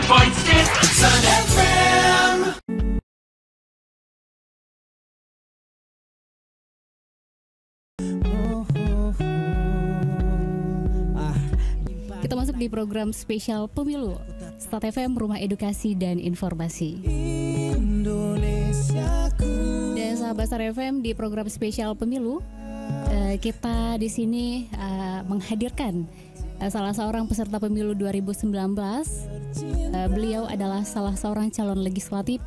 Sun FM. Kita masuk di program spesial pemilu Start FM, Rumah Edukasi dan Informasi. Dan sahabat Start FM, di program spesial pemilu kita di sini menghadirkan salah seorang peserta pemilu 2019. Beliau adalah salah seorang calon legislatif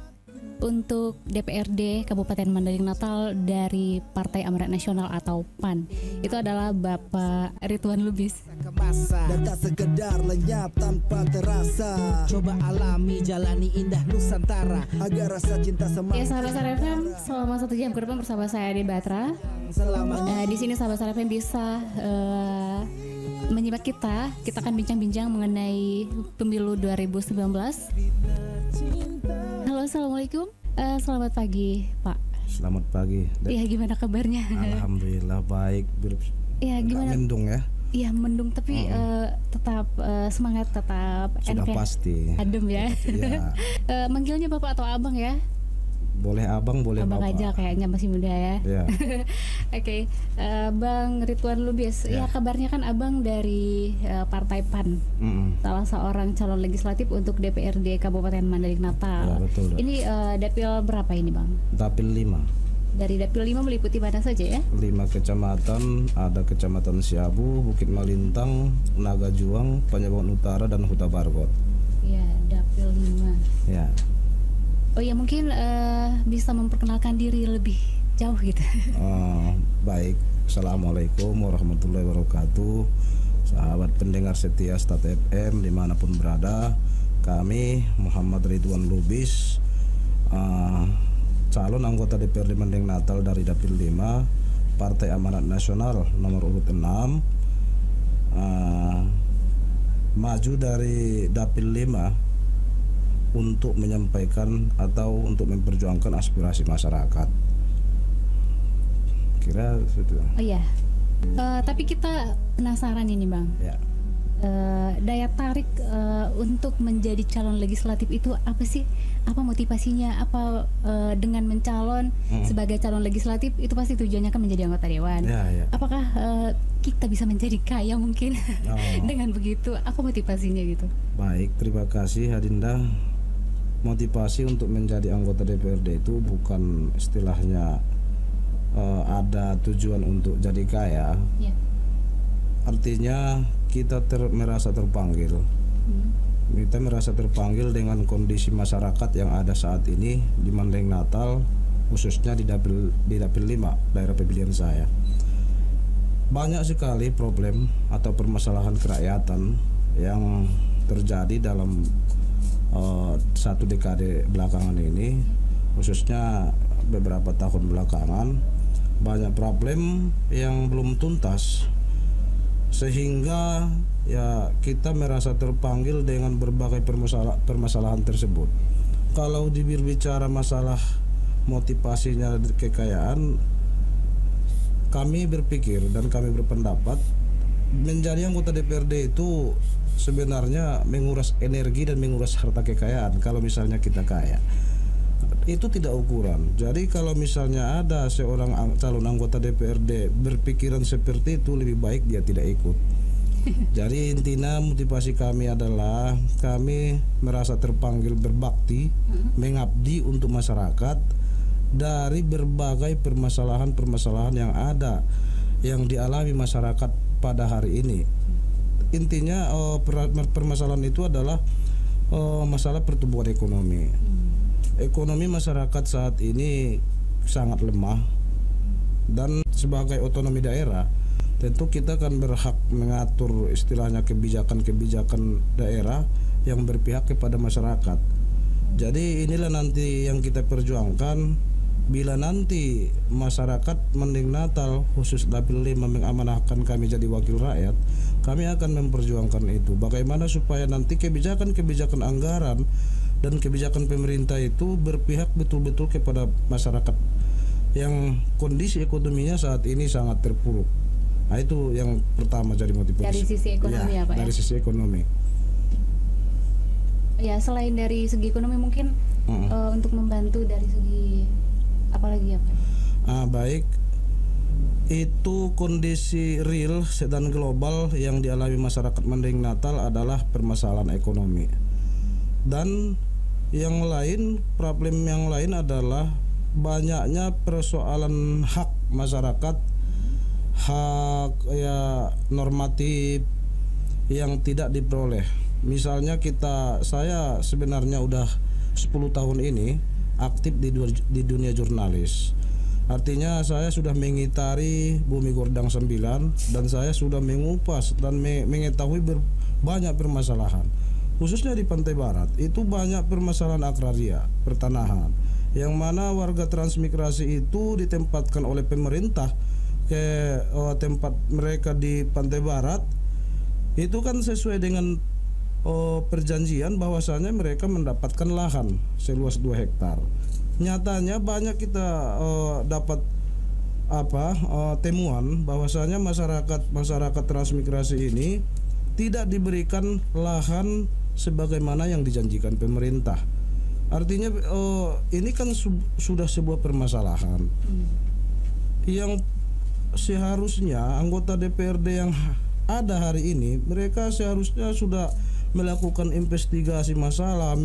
untuk DPRD Kabupaten Mandailing Natal dari Partai Amanat Nasional atau PAN. Itu adalah Bapak Ridwan Lubis. Dan tak sekedar lenyap tanpa terasa. Coba alami, jalani indah Nusantara agar rasa cinta Ya sahabat Start FM, selama 1 jam ke depan bersama saya Ade Batra. Di sini sahabat Start FM bisa menyimak kita akan bincang-bincang mengenai pemilu 2019. Halo, assalamualaikum. Selamat pagi, Pak. Selamat pagi. Iya, gimana kabarnya? Alhamdulillah baik. Iya, gimana? Mendung ya? Iya, mendung tapi tetap semangat, tetap sudah pasti. Adem ya. Ya. Manggilnya Bapak atau Abang ya? Boleh abang, boleh abang bapak. aja, kayaknya masih muda ya. Ya. Oke, Bang Ridwan Lubis. Ya, kabarnya kan Abang dari Partai PAN, salah seorang calon legislatif untuk DPRD Kabupaten Mandailing Natal. Ya, betul. Ini dapil berapa ini, Bang? Dapil 5. Dari dapil 5 meliputi mana saja ya? 5 kecamatan, ada Kecamatan Siabu, Bukit Malintang, Naga Juang, Panjaban Utara, dan Huta Bargot. Ya, dapil 5. Ya. Oh ya, mungkin bisa memperkenalkan diri lebih jauh gitu. Baik, Assalamualaikum warahmatullahi wabarakatuh. Sahabat pendengar setia Start FM dimanapun berada, kami Muhammad Ridwan Lubis, calon anggota DPRD Mandailing Natal dari Dapil 5 Partai Amanat Nasional nomor urut 6, maju dari Dapil 5 untuk menyampaikan atau untuk memperjuangkan aspirasi masyarakat. Kira itu. Oh iya. Tapi kita penasaran ini, Bang. Ya. Daya tarik untuk menjadi calon legislatif itu apa sih? Apa motivasinya? Apa dengan mencalon sebagai calon legislatif itu pasti tujuannya kan menjadi anggota dewan. Ya. Apakah kita bisa menjadi kaya mungkin dengan begitu? Apa motivasinya gitu? Baik, terima kasih Hadinda. Motivasi untuk menjadi anggota DPRD itu bukan istilahnya ada tujuan untuk jadi kaya. Ya. Artinya kita merasa terpanggil. Kita merasa terpanggil dengan kondisi masyarakat yang ada saat ini di Mandailing Natal, khususnya di dapil 5 daerah pemilihan saya. Banyak sekali problem atau permasalahan kerakyatan yang terjadi dalam 1 dekade belakangan ini, khususnya beberapa tahun belakangan. Banyak problem yang belum tuntas, sehingga ya kita merasa terpanggil dengan berbagai permasalahan tersebut. Kalau berbicara masalah motivasinya kekayaan, kami berpikir dan kami berpendapat menjadi anggota DPRD itu sebenarnya menguras energi dan menguras harta kekayaan. Kalau misalnya kita kaya, itu tidak ukuran. Jadi kalau misalnya ada seorang calon anggota DPRD berpikiran seperti itu, lebih baik dia tidak ikut. Jadi intinya motivasi kami adalah kami merasa terpanggil berbakti, mengabdi untuk masyarakat dari berbagai permasalahan-permasalahan yang ada, yang dialami masyarakat pada hari ini. Intinya permasalahan itu adalah masalah pertumbuhan ekonomi. Ekonomi masyarakat saat ini sangat lemah, dan sebagai otonomi daerah tentu kita akan berhak mengatur istilahnya kebijakan-kebijakan daerah yang berpihak kepada masyarakat. Jadi inilah nanti yang kita perjuangkan. Bila nanti masyarakat Mandailing Natal khusus Dapil 5 mengamanahkan kami jadi wakil rakyat, kami akan memperjuangkan itu. Bagaimana supaya nanti kebijakan-kebijakan anggaran dan kebijakan pemerintah itu berpihak betul-betul kepada masyarakat yang kondisi ekonominya saat ini sangat terpuruk. Nah, itu yang pertama jadi motivasi. Dari sisi ekonomi ya, ya, Pak? Dari sisi ekonomi. Ya selain dari segi ekonomi mungkin untuk membantu dari segi apa lagi ya Pak? Baik, itu kondisi real dan global yang dialami masyarakat Mandailing Natal adalah permasalahan ekonomi. Dan yang lain, problem yang lain adalah banyaknya persoalan hak masyarakat, hak ya normatif yang tidak diperoleh. Misalnya saya sebenarnya udah 10 tahun ini aktif di dunia jurnalis. Artinya saya sudah mengitari Bumi Gordang 9 dan saya sudah mengupas dan mengetahui banyak permasalahan. Khususnya di Pantai Barat itu banyak permasalahan agraria, pertanahan, yang mana warga transmigrasi itu ditempatkan oleh pemerintah ke tempat mereka di Pantai Barat. Itu kan sesuai dengan perjanjian bahwasanya mereka mendapatkan lahan seluas 2 hektar. Nyatanya banyak kita dapat temuan bahwasanya masyarakat transmigrasi ini tidak diberikan lahan sebagaimana yang dijanjikan pemerintah. Artinya ini kan sudah sebuah permasalahan yang seharusnya anggota DPRD yang ada hari ini, mereka seharusnya sudah melakukan investigasi masalah,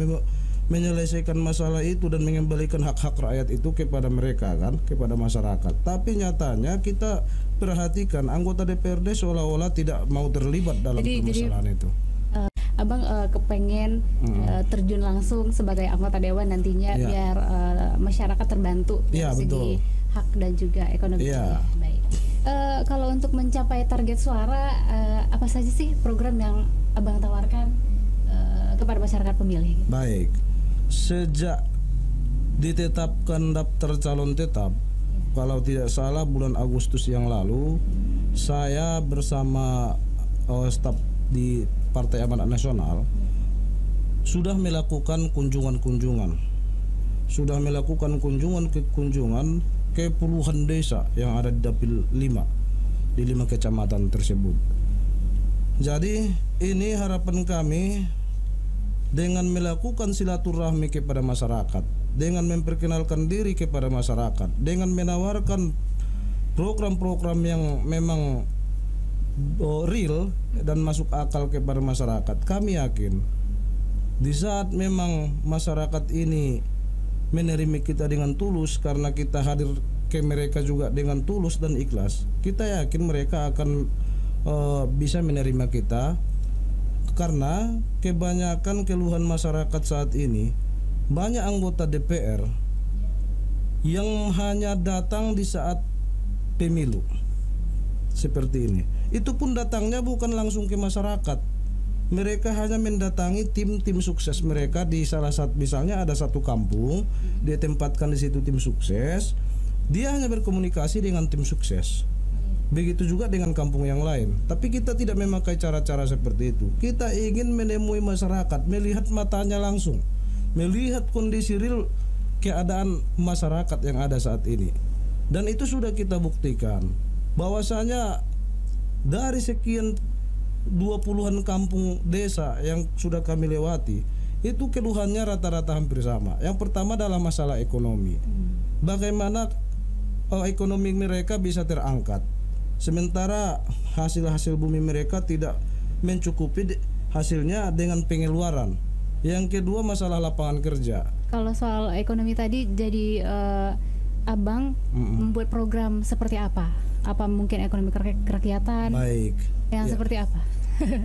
menyelesaikan masalah itu dan mengembalikan hak-hak rakyat itu kepada mereka kan, kepada masyarakat. Tapi nyatanya kita perhatikan anggota DPRD seolah-olah tidak mau terlibat dalam permasalahan itu. Abang kepengen terjun langsung sebagai anggota dewan nantinya biar masyarakat terbantu dari segi hak dan juga ekonomi. Baik. Kalau untuk mencapai target suara, apa saja sih program yang abang tawarkan kepada masyarakat pemilih? Baik, sejak ditetapkan daftar calon tetap, kalau tidak salah bulan Agustus yang lalu, saya bersama staf di Partai Amanat Nasional sudah melakukan kunjungan-kunjungan ke puluhan desa yang ada di Dapil 5 di 5 kecamatan tersebut. Jadi ini harapan kami dengan melakukan silaturahmi kepada masyarakat, dengan memperkenalkan diri kepada masyarakat, dengan menawarkan program-program yang memang real dan masuk akal kepada masyarakat. Kami yakin di saat memang masyarakat ini menerima kita dengan tulus, karena kita hadir ke mereka juga dengan tulus dan ikhlas, kita yakin mereka akan bisa menerima kita. Karena kebanyakan keluhan masyarakat saat ini, banyak anggota DPR yang hanya datang di saat pemilu seperti ini. Itu pun datangnya bukan langsung ke masyarakat. Mereka hanya mendatangi tim sukses mereka di salah satu, misalnya ada satu kampung, dia tempatkan di situ tim sukses, dia hanya berkomunikasi dengan tim sukses. Begitu juga dengan kampung yang lain. Tapi kita tidak memakai cara-cara seperti itu. Kita ingin menemui masyarakat, melihat matanya langsung, melihat kondisi real keadaan masyarakat yang ada saat ini. Dan itu sudah kita buktikan bahwasanya dari sekian 20-an kampung desa yang sudah kami lewati, itu keluhannya rata-rata hampir sama. Yang pertama adalah masalah ekonomi. Bagaimana ekonomi mereka bisa terangkat, sementara hasil-hasil bumi mereka tidak mencukupi hasilnya dengan pengeluaran. Yang kedua masalah lapangan kerja. Kalau soal ekonomi tadi, jadi abang membuat program seperti apa? Apa mungkin ekonomi kerakyatan? Baik. Yang seperti apa?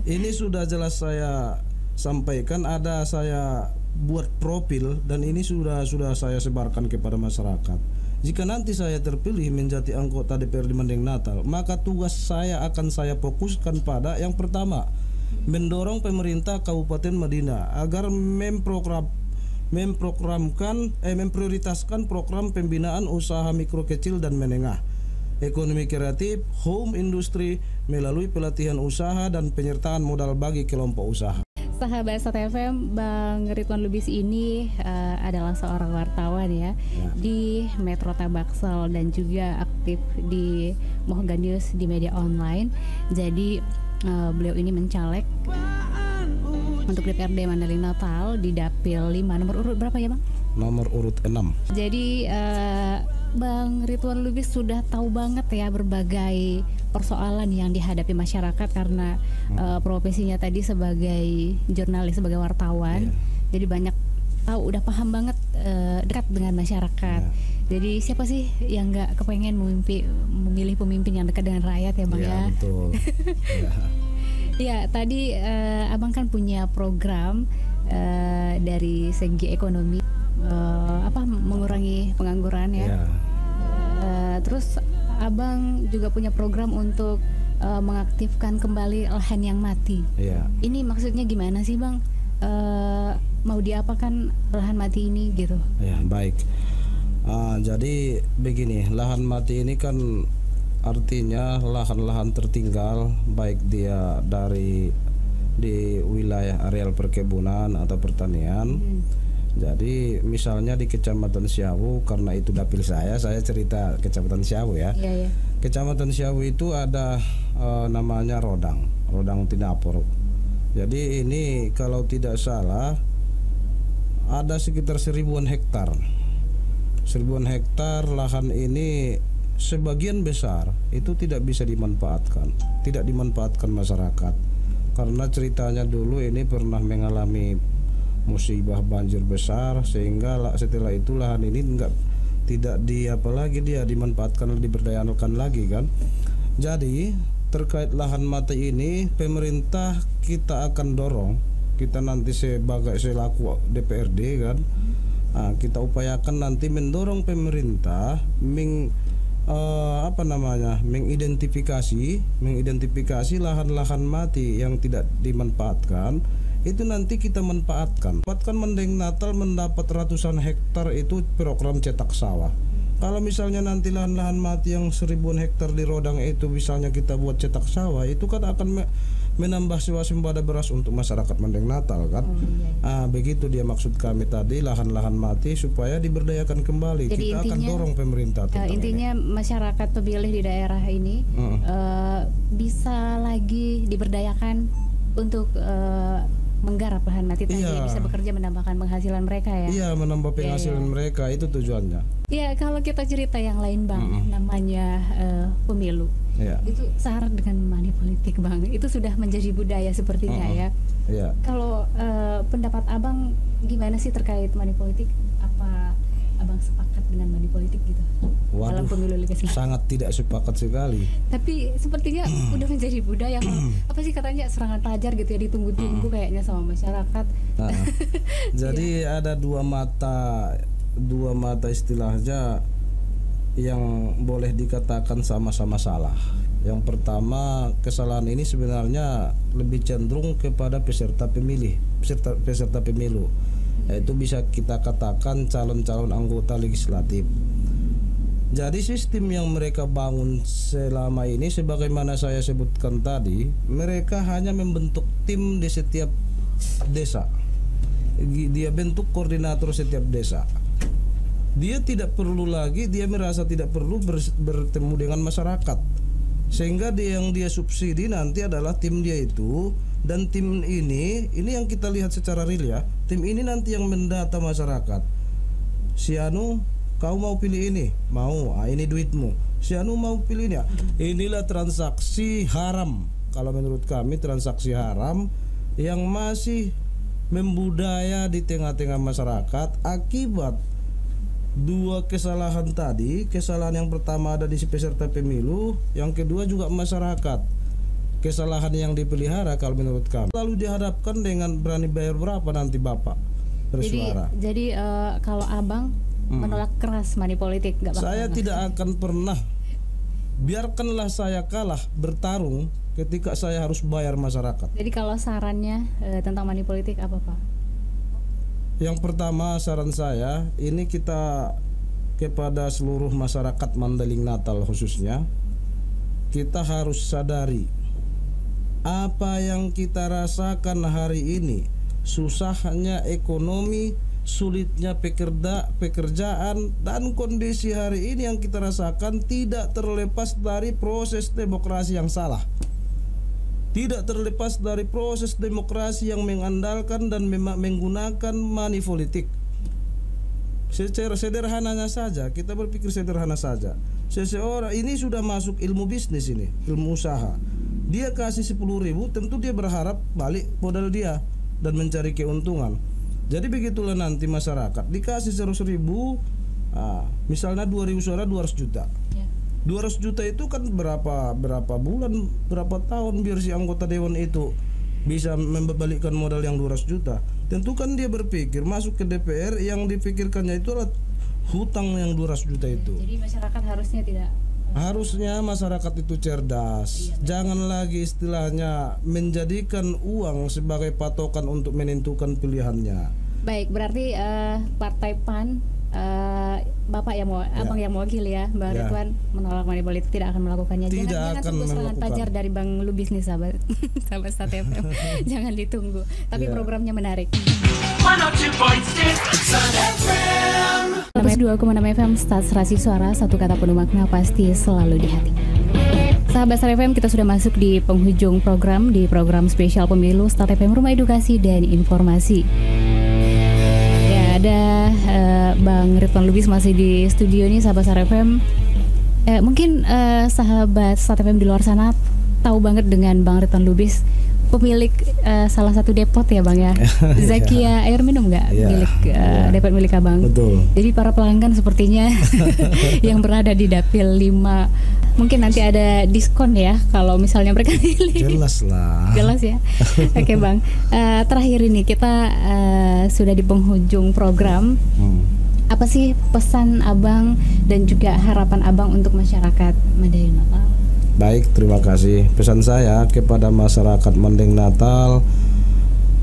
Ini sudah jelas saya sampaikan, ada saya buat profil dan ini sudah saya sebarkan kepada masyarakat. Jika nanti saya terpilih menjadi anggota DPRD Mandailing Natal, maka tugas saya akan saya fokuskan pada yang pertama, mendorong pemerintah Kabupaten Madinah agar memprioritaskan program pembinaan usaha mikro kecil dan menengah, ekonomi kreatif, home industry melalui pelatihan usaha dan penyertaan modal bagi kelompok usaha. Sahabat STFM, Bang Ridwan Lubis ini adalah seorang wartawan ya di Metro Tabaksel dan juga aktif di Mohogan News di media online. Jadi beliau ini mencaleg untuk DPRD Mandailing Natal di Dapil 5 nomor urut berapa ya Bang? Nomor urut 6. Jadi Bang Ridwan Lubis sudah tahu banget ya berbagai persoalan yang dihadapi masyarakat karena profesinya tadi sebagai jurnalis, sebagai wartawan. Jadi banyak tahu, udah paham banget, dekat dengan masyarakat. Jadi siapa sih yang nggak kepengen memilih pemimpin yang dekat dengan rakyat ya Bang ya? Betul. Ya tadi Abang kan punya program dari segi ekonomi, mengurangi pengangguran ya. Terus Abang juga punya program untuk mengaktifkan kembali lahan yang mati. Ini maksudnya gimana sih Bang? Mau diapakan lahan mati ini gitu? Ya baik. Jadi begini, lahan mati ini kan artinya lahan-lahan tertinggal, baik dia di wilayah areal perkebunan atau pertanian. Jadi misalnya di Kecamatan Siawu, karena itu dapil saya cerita Kecamatan Siawu ya. Kecamatan Siawu itu ada namanya Rodang Tinapor. Jadi ini kalau tidak salah ada sekitar 1000-an hektar. 1000-an hektar lahan ini sebagian besar itu tidak bisa dimanfaatkan, tidak dimanfaatkan masyarakat. Karena ceritanya dulu ini pernah mengalami musibah banjir besar, sehingga setelah itu lahan ini tidak dimanfaatkan, diberdayakan lagi kan. Jadi terkait lahan mati ini pemerintah kita akan dorong, kita nanti sebagai selaku DPRD kan, kita upayakan nanti mendorong pemerintah mengidentifikasi lahan-lahan mati yang tidak dimanfaatkan, itu nanti kita manfaatkan. Mandailing Natal mendapat ratusan hektar itu program cetak sawah. Kalau misalnya nanti lahan-lahan mati yang 1000-an hektar di Rodang itu misalnya kita buat cetak sawah, itu kan akan menambah swasembada beras untuk masyarakat Mandailing Natal kan. Begitu dia maksud kami tadi, lahan-lahan mati supaya diberdayakan kembali. Jadi kita akan dorong pemerintah. Intinya masyarakat pemilih di daerah ini bisa lagi diberdayakan untuk menggarap lahan mati tadi, bisa bekerja menambahkan penghasilan mereka ya. Iya, menambah penghasilan mereka, itu tujuannya. Iya, kalau kita cerita yang lain Bang, namanya pemilu. Itu syarat dengan money politik Bang. Itu sudah menjadi budaya sepertinya ya. Kalau pendapat Abang gimana sih terkait money politik? Apa Abang sepakat dengan money politik gitu? Dalam pemilu legislatif? Sangat tidak sepakat sekali. Tapi sepertinya udah menjadi budaya. Apa sih katanya serangan pelajar gitu ya, ditunggu-tunggu kayaknya sama masyarakat. Jadi ada dua mata istilahnya yang boleh dikatakan sama-sama salah. Yang pertama, kesalahan ini sebenarnya lebih cenderung kepada peserta pemilu. Itu bisa kita katakan calon-calon anggota legislatif. Jadi sistem yang mereka bangun selama ini, sebagaimana saya sebutkan tadi, mereka hanya membentuk tim di setiap desa. Dia bentuk koordinator setiap desa. Dia merasa tidak perlu bertemu dengan masyarakat, sehingga yang dia subsidi nanti adalah tim dia itu. Dan tim ini yang kita lihat secara real ya, tim ini nanti yang mendata masyarakat. Si Anu, kau mau pilih ini? Mau, ini duitmu. Si Anu mau pilih ini ya? Inilah transaksi haram. Kalau menurut kami transaksi haram yang masih membudaya di tengah-tengah masyarakat akibat dua kesalahan tadi. Kesalahan yang pertama ada di peserta pemilu, yang kedua juga masyarakat. Kesalahan yang dipelihara kalau menurut kami lalu dihadapkan dengan berani bayar berapa nanti Bapak bersuara. Jadi kalau Abang menolak keras money politik, nggak bakal. Saya tidak akan pernah, biarkanlah saya kalah bertarung ketika saya harus bayar masyarakat. Jadi kalau sarannya tentang money politik apa Pak? Yang pertama saran saya ini kita kepada seluruh masyarakat Mandailing Natal khususnya, kita harus sadari apa yang kita rasakan hari ini, susahnya ekonomi, sulitnya pekerjaan, dan kondisi hari ini yang kita rasakan tidak terlepas dari proses demokrasi yang salah. tidak terlepas dari proses demokrasi yang mengandalkan dan menggunakan money politik. Secara sederhananya saja, kita berpikir sederhana saja. Seseorang ini sudah masuk ilmu bisnis ini, ilmu usaha. Dia kasih 10.000, tentu dia berharap balik modal dia dan mencari keuntungan. Jadi begitulah nanti masyarakat dikasih 100.000, misalnya 2.000 suara 200 juta. 200 juta itu kan berapa bulan, berapa tahun biar si anggota dewan itu bisa membalikkan modal yang 200 juta. Tentu kan dia berpikir masuk ke DPR, yang dipikirkannya itu adalah hutang yang 200 juta itu. Jadi masyarakat harusnya masyarakat itu cerdas. Jangan lagi istilahnya menjadikan uang sebagai patokan untuk menentukan pilihannya. Baik, berarti Partai PAN, Bapak yang mau, Abang yang mewakili ya, Bang Ridwan menolak money politik, tidak akan melakukannya. Jangan tunggu serangan pajar dari Bang Lu Bisnis, sahabat Start FM. Jangan ditunggu. Tapi programnya menarik. 102,6 FM Start Serasi Suara, satu kata penuh makna pasti selalu di hati. Sahabat Start FM, kita sudah masuk di penghujung program, di program spesial pemilu Start FM, Rumah Edukasi dan Informasi. Ada Bang Ridwan Lubis masih di studio nih, sahabat Start FM. Mungkin sahabat Start FM di luar sana tahu banget dengan Bang Ridwan Lubis, pemilik salah satu depot ya Bang ya, Zakia Air Minum nggak? Depot milik Abang. Betul. Jadi para pelanggan sepertinya yang berada di Dapil 5 mungkin nanti ada diskon ya kalau misalnya mereka pilih. Jelas lah. Jelas ya. Oke Bang, terakhir ini kita sudah di penghujung program. Apa sih pesan Abang dan juga harapan Abang untuk masyarakat Mandailing Natal? Baik, terima kasih. Pesan saya kepada masyarakat Mandailing Natal,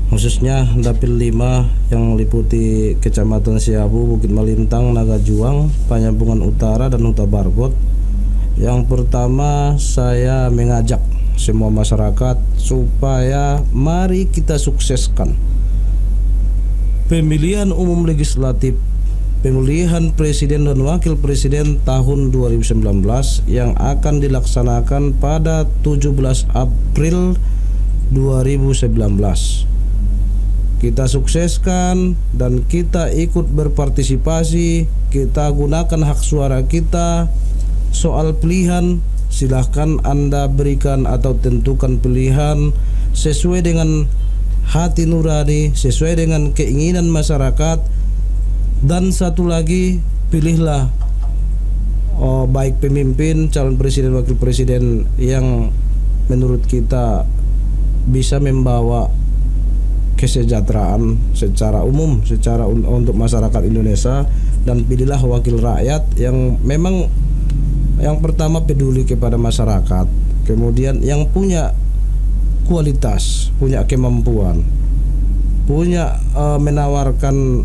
khususnya Dapil 5 yang meliputi Kecamatan Siabu, Bukit Malintang, Naga Juang, Penyambungan Utara dan Huta Barbot. Yang pertama, saya mengajak semua masyarakat supaya mari kita sukseskan pemilihan umum legislatif, pemilihan presiden dan wakil presiden tahun 2019 yang akan dilaksanakan pada 17 April 2019. Kita sukseskan dan kita ikut berpartisipasi, kita gunakan hak suara kita. Soal pilihan, silahkan Anda berikan atau tentukan pilihan sesuai dengan hati nurani, sesuai dengan keinginan masyarakat. Dan satu lagi, pilihlah baik pemimpin, calon presiden, wakil presiden yang menurut kita bisa membawa kesejahteraan secara umum, untuk masyarakat Indonesia. Dan pilihlah wakil rakyat yang memang yang pertama peduli kepada masyarakat, kemudian yang punya kualitas, punya kemampuan, punya menawarkan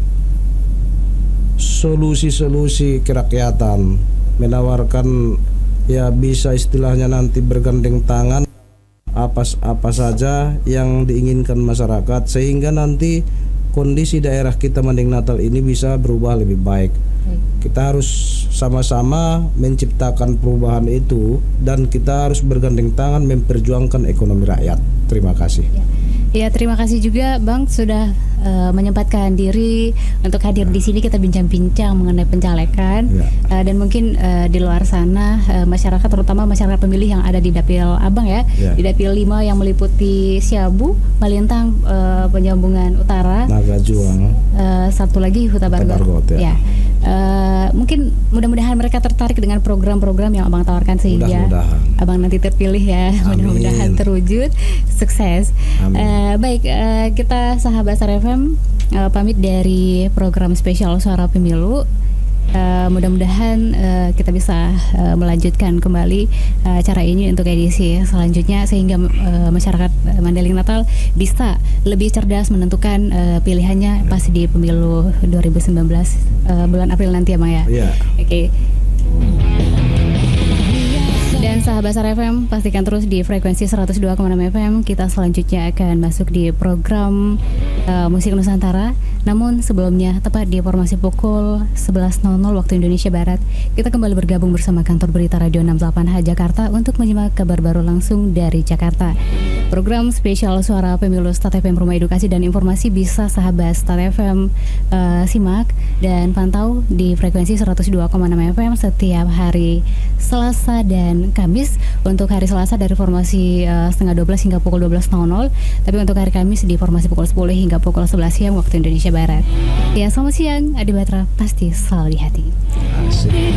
solusi-solusi kerakyatan, menawarkan ya bisa istilahnya nanti bergandeng tangan apa saja yang diinginkan masyarakat, sehingga nanti kondisi daerah kita Mandailing Natal ini bisa berubah lebih baik. Kita harus sama-sama menciptakan perubahan itu, dan kita harus bergandeng tangan memperjuangkan ekonomi rakyat. Terima kasih. Ya, terima kasih juga Bang sudah menyempatkan diri untuk hadir di sini, kita bincang-bincang mengenai pencalekan. Dan mungkin di luar sana masyarakat, terutama masyarakat pemilih yang ada di Dapil Abang ya, di Dapil 5 yang meliputi Siabu, Malintang, Penyambungan Utara, Naga Juang, satu lagi Huta Barbot. Ya. Mungkin mudah-mudahan mereka tertarik dengan program-program yang Abang tawarkan, sehingga Abang nanti terpilih ya. Mudah-mudahan terwujud, sukses. Baik, kita sahabat Start FM pamit dari program spesial Suara Pemilu. Mudah-mudahan kita bisa melanjutkan kembali acara ini untuk edisi selanjutnya, sehingga masyarakat Mandailing Natal bisa lebih cerdas menentukan pilihannya pas di pemilu 2019 bulan April nanti ya Bang ya. Oke. Dan sahabat Start FM, pastikan terus di frekuensi 102,6 FM. Kita selanjutnya akan masuk di program Musik Nusantara. Namun sebelumnya, tepat di informasi pukul 11.00 waktu Indonesia Barat, kita kembali bergabung bersama kantor berita Radio 68H Jakarta untuk menyimak kabar baru langsung dari Jakarta. program spesial Suara Pemilu Start FM Rumah Edukasi dan Informasi bisa sahabat Start FM simak dan pantau di frekuensi 102,6 FM setiap hari Selasa dan Kamis. Untuk hari Selasa dari formasi setengah 12 hingga pukul 12.00, tapi untuk hari Kamis di formasi pukul 10 hingga pukul 11 siang waktu Indonesia Barat. Ya, selamat siang, Adi Batra, pasti selalu di hati. Asik.